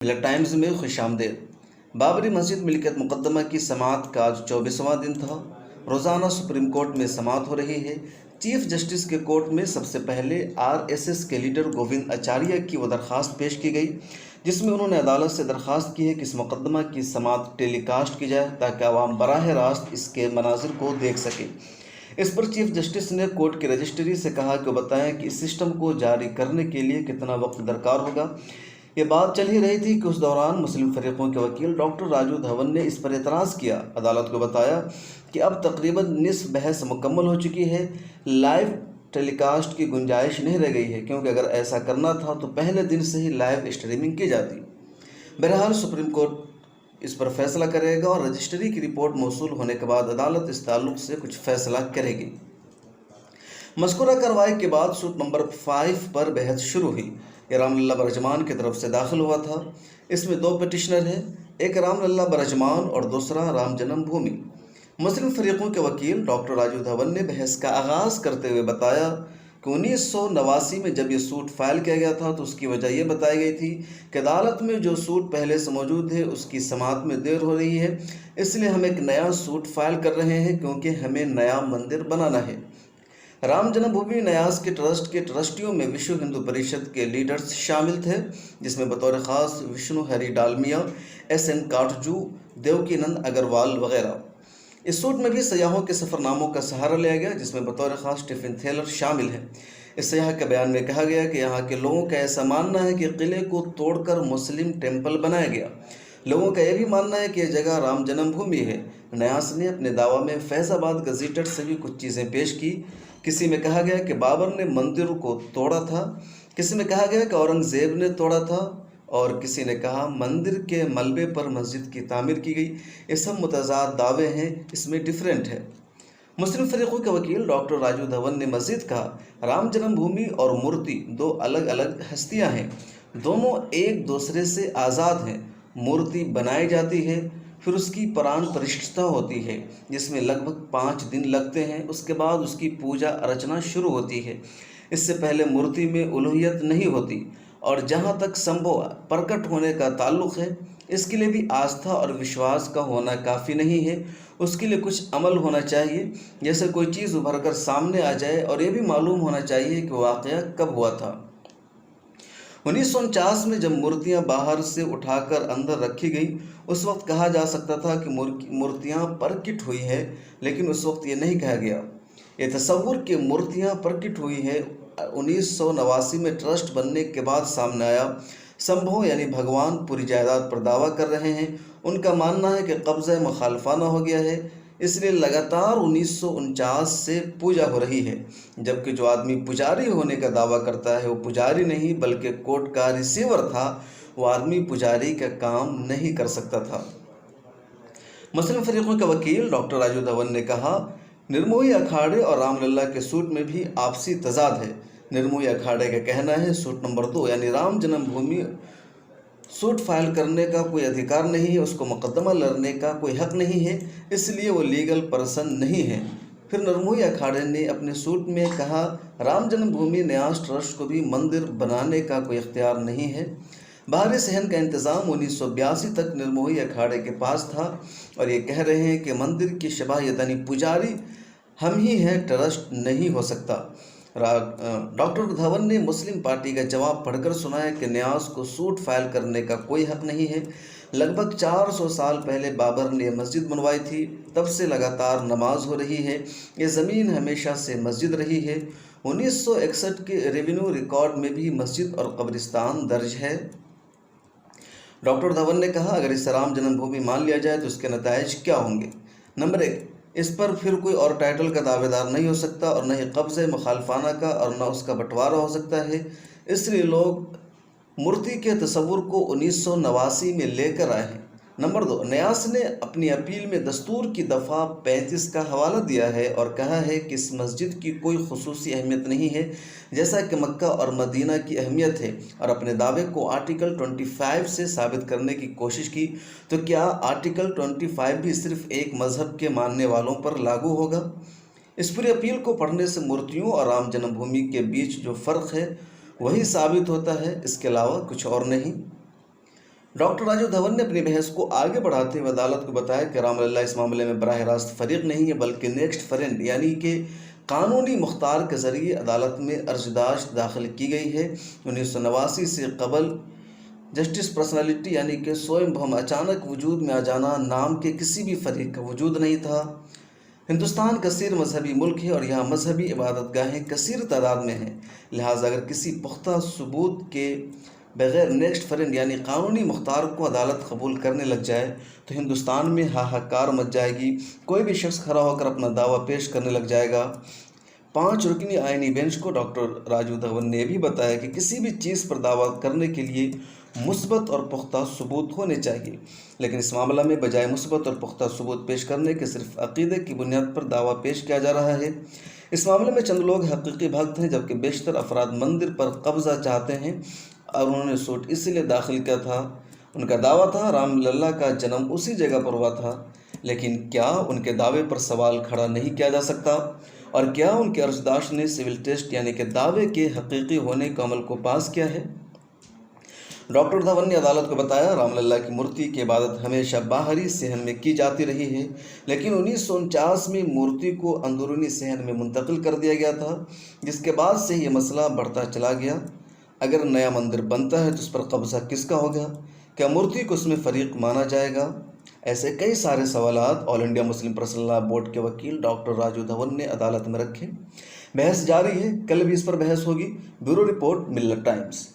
Black Times میں خوش آمدید۔ بابری مسجد ملکیت مقدمہ کی سماعت کا آج 24واں دن تھا۔ روزانہ سپریم کورٹ میں سماعت ہو رہی ہے۔ چیف جسٹس کے کورٹ میں سب سے پہلے RSS کے لیڈر گووند آچاریہ کی وہ درخواست پیش کی گئی جس میں انہوں نے عدالت سے درخواست کی ہے کہ اس مقدمہ کی سماعت ٹیلی کاسٹ کی جائے تاکہ عوام براہ راست اس کے مناظر کو دیکھ سکیں۔ اس پر چیف جسٹس نے کورٹ کی رجسٹری سے کہا کہ وہ بتائیں کہ اس سسٹم کو جاری کرنے کے لیے کتنا وقت درکار ہوگا۔ یہ بات چل ہی رہی تھی کہ اس دوران مسلم فریقوں کے وکیل ڈاکٹر راجو دھون نے اس پر اعتراض کیا۔ عدالت کو بتایا کہ اب تقریباً نصف بحث مکمل ہو چکی ہے، لائیو ٹیلی کاسٹ کی گنجائش نہیں رہ گئی ہے، کیونکہ اگر ایسا کرنا تھا تو پہلے دن سے ہی لائیو اسٹریمنگ کی جاتی۔ بہرحال سپریم کورٹ اس پر فیصلہ کرے گا اور رجسٹری کی رپورٹ موصول ہونے کے بعد عدالت اس تعلق سے کچھ فیصلہ کرے گی۔ مذکورہ کارروائی کے بعد سوٹ نمبر 5 پر بحث شروع ہوئی۔ یہ رام للہ برجمان کی طرف سے داخل ہوا تھا۔ اس میں 2 پٹیشنر ہیں، ایک رام للہ برجمان اور دوسرا رام جنم بھومی۔ مسلم فریقوں کے وکیل ڈاکٹر راجو دھون نے بحث کا آغاز کرتے ہوئے بتایا کہ 1989 میں جب یہ سوٹ فائل کیا گیا تھا تو اس کی وجہ یہ بتائی گئی تھی کہ عدالت میں جو سوٹ پہلے سے موجود ہے اس کی سماعت میں دیر ہو رہی ہے، اس لیے ہم ایک نیا سوٹ فائل کر رہے ہیں کیونکہ ہمیں نیا مندر بنانا ہے۔ رام جنم بھومی نیاز کے ٹرسٹ کے ٹرسٹیوں میں وشو ہندو پریشد کے لیڈرز شامل تھے، جس میں بطور خاص وشنو ہری ڈالمیا، SN کاٹجو، دیوکی نند اگروال وغیرہ۔ اس سوٹ میں بھی سیاحوں کے سفر ناموں کا سہارا لیا گیا، جس میں بطور خاص اسٹیفن تھیلر شامل ہیں۔ اس سیاح کے بیان میں کہا گیا کہ یہاں کے لوگوں کا ایسا ماننا ہے کہ قلعے کو توڑ کر مسلم ٹیمپل بنایا گیا۔ لوگوں کا یہ بھی ماننا ہے کہ یہ جگہ رام جنم بھومی ہے۔ نیاز نے اپنے دعویٰ میں فیض آباد گزیٹڈ سے بھی کچھ چیزیں پیش کی۔ کسی میں کہا گیا کہ بابر نے مندر کو توڑا تھا، کسی میں کہا گیا کہ اورنگزیب نے توڑا تھا، اور کسی نے کہا مندر کے ملبے پر مسجد کی تعمیر کی گئی۔ یہ سب متضاد دعوے ہیں، اس میں ڈیفرنٹ ہے۔ مسلم فریقوں کے وکیل ڈاکٹر راجو دھون نے مزید کہا رام جنم بھومی اور مورتی 2 الگ الگ ہستیاں ہیں، دونوں ایک دوسرے سے آزاد ہیں۔ مورتی بنائی جاتی ہے، پھر اس کی پران پرشٹھتا ہوتی ہے جس میں لگ بھگ 5 دن لگتے ہیں، اس کے بعد اس کی پوجا ارچنا شروع ہوتی ہے۔ اس سے پہلے مورتی میں الوہیت نہیں ہوتی، اور جہاں تک سمبھو پرکٹ ہونے کا تعلق ہے، اس کے لیے بھی آستھا اور وشواس کا ہونا کافی نہیں ہے، اس کے لیے کچھ عمل ہونا چاہیے، جیسے کوئی چیز ابھر کر سامنے آ جائے اور یہ بھی معلوم ہونا چاہیے کہ واقعہ کب ہوا تھا۔ 1949 میں جب مورتیاں باہر سے اٹھا کر اندر رکھی گئی، اس وقت کہا جا سکتا تھا کہ مورتیاں پرکٹ ہوئی ہے، لیکن اس وقت یہ نہیں کہا گیا۔ یہ تصور کہ مورتیاں پرکٹ ہوئی ہے 1989 میں ٹرسٹ بننے کے بعد سامنے آیا۔ سمبھو یعنی بھگوان پوری جائیداد پر دعویٰ کر رہے ہیں۔ ان کا ماننا ہے کہ قبضہ مخالفانہ ہو گیا ہے، اس لیے لگاتار 1949 سے پوجا ہو رہی ہے، جبکہ جو آدمی پجاری ہونے کا دعویٰ کرتا ہے وہ پجاری نہیں بلکہ کورٹ کا ریسیور تھا، وہ آدمی پجاری کا کام نہیں کر سکتا تھا۔ مسلم فریقوں کے وکیل ڈاکٹر راجو دھون نے کہا نرموئی اکھاڑے اور رام للہ کے سوٹ میں بھی آپسی تضاد ہے۔ نرموئی اکھاڑے کا کہنا ہے سوٹ نمبر 2 یعنی رام جنم بھومی سوٹ فائل کرنے کا کوئی ادھیکار نہیں ہے، اس کو مقدمہ لڑنے کا کوئی حق نہیں ہے، اس لیے وہ لیگل پرسن نہیں ہے۔ پھر نرموئی اکھاڑے نے اپنے سوٹ میں کہا رام جنم بھومی نیاز ٹرسٹ کو بھی مندر بنانے کا کوئی اختیار نہیں ہے۔ باہری صحن کا انتظام 1982 تک نرموئی اکھاڑے کے پاس تھا، اور یہ کہہ رہے ہیں کہ مندر کی شباہیت یعنی پجاری ہم ہی ہیں، ٹرسٹ نہیں ہو سکتا۔ ڈاکٹر دھون نے مسلم پارٹی کا جواب پڑھ کر سنایا کہ نیاز کو سوٹ فائل کرنے کا کوئی حق نہیں ہے۔ لگ بھگ 400 سال پہلے بابر نے یہ مسجد بنوائی تھی، تب سے لگاتار نماز ہو رہی ہے، یہ زمین ہمیشہ سے مسجد رہی ہے۔ 1961 کے ریونیو ریکارڈ میں بھی مسجد اور قبرستان درج ہے۔ ڈاکٹر دھون نے کہا اگر اسے رام جنم بھومی مان لیا جائے تو اس کے نتائج کیا ہوں گے؟ نمبر 1، اس پر پھر کوئی اور ٹائٹل کا دعوے دار نہیں ہو سکتا، اور نہ ہی قبضہ مخالفانہ کا، اور نہ اس کا بٹوارہ ہو سکتا ہے، اس لیے لوگ مورتی کے تصور کو 1989 میں لے کر آئے ہیں۔ نمبر 2، نیاز نے اپنی اپیل میں دستور کی دفعہ 35 کا حوالہ دیا ہے اور کہا ہے کہ اس مسجد کی کوئی خصوصی اہمیت نہیں ہے جیسا کہ مکہ اور مدینہ کی اہمیت ہے، اور اپنے دعوے کو آرٹیکل 25 سے ثابت کرنے کی کوشش کی۔ تو کیا آرٹیکل 25 بھی صرف ایک مذہب کے ماننے والوں پر لاگو ہوگا؟ اس پوری اپیل کو پڑھنے سے مورتیوں اور رام جنم بھومی کے بیچ جو فرق ہے وہی ثابت ہوتا ہے، اس کے علاوہ کچھ اور نہیں۔ ڈاکٹر راجو دھون نے اپنی بحث کو آگے بڑھاتے ہوئے عدالت کو بتایا کہ رام للہ اس معاملے میں براہ راست فریق نہیں ہے، بلکہ نیکسٹ فرینڈ یعنی کہ قانونی مختار کے ذریعے عدالت میں عرضداشت داخل کی گئی ہے۔ 1989 سے قبل جسٹس پرسنالٹی یعنی کہ سوئم بھوم اچانک وجود میں آ جانا نام کے کسی بھی فریق کا وجود نہیں تھا۔ ہندوستان کثیر مذہبی ملک ہے اور یہاں مذہبی عبادت گاہیں کثیر تعداد میں ہیں، لہٰذا اگر کسی پختہ ثبوت کے بغیر نیکسٹ فرینڈ یعنی قانونی مختار کو عدالت قبول کرنے لگ جائے تو ہندوستان میں ہاہاکار مچ جائے گی، کوئی بھی شخص کھڑا ہو کر اپنا دعویٰ پیش کرنے لگ جائے گا۔ 5 رکنی آئینی بینچ کو ڈاکٹر راجو دھون نے بھی بتایا کہ کسی بھی چیز پر دعویٰ کرنے کے لیے مثبت اور پختہ ثبوت ہونے چاہیے، لیکن اس معاملہ میں بجائے مثبت اور پختہ ثبوت پیش کرنے کے صرف عقیدے کی بنیاد پر دعویٰ پیش کیا جا رہا ہے۔ اس معاملے میں چند لوگ حقیقی بھگت ہیں، جبکہ بیشتر افراد مندر پر قبضہ چاہتے ہیں اور انہوں نے سوٹ اس لیے داخل کیا تھا۔ ان کا دعویٰ تھا رام للہ کا جنم اسی جگہ پر ہوا تھا، لیکن کیا ان کے دعوے پر سوال کھڑا نہیں کیا جا سکتا؟ اور کیا ان کے عرضداشت نے سول ٹیسٹ یعنی کہ دعوے کے حقیقی ہونے کے عمل کو پاس کیا ہے؟ ڈاکٹر دھون نے عدالت کو بتایا رام للہ کی مورتی کی عبادت ہمیشہ باہری صحن میں کی جاتی رہی ہے، لیکن 1949 میں مورتی کو اندرونی صحن میں منتقل کر دیا گیا تھا، جس کے بعد سے یہ مسئلہ بڑھتا چلا گیا۔ اگر نیا مندر بنتا ہے تو اس پر قبضہ کس کا ہوگا؟ کیا مورتی کو اس میں فریق مانا جائے گا؟ ایسے کئی سارے سوالات all India Muslim personal law board کے وکیل ڈاکٹر راجو دھون نے عدالت میں رکھے۔ بحث جاری ہے، کل بھی اس پر بحث ہوگی۔ بیورو رپورٹ، ملت ٹائمز۔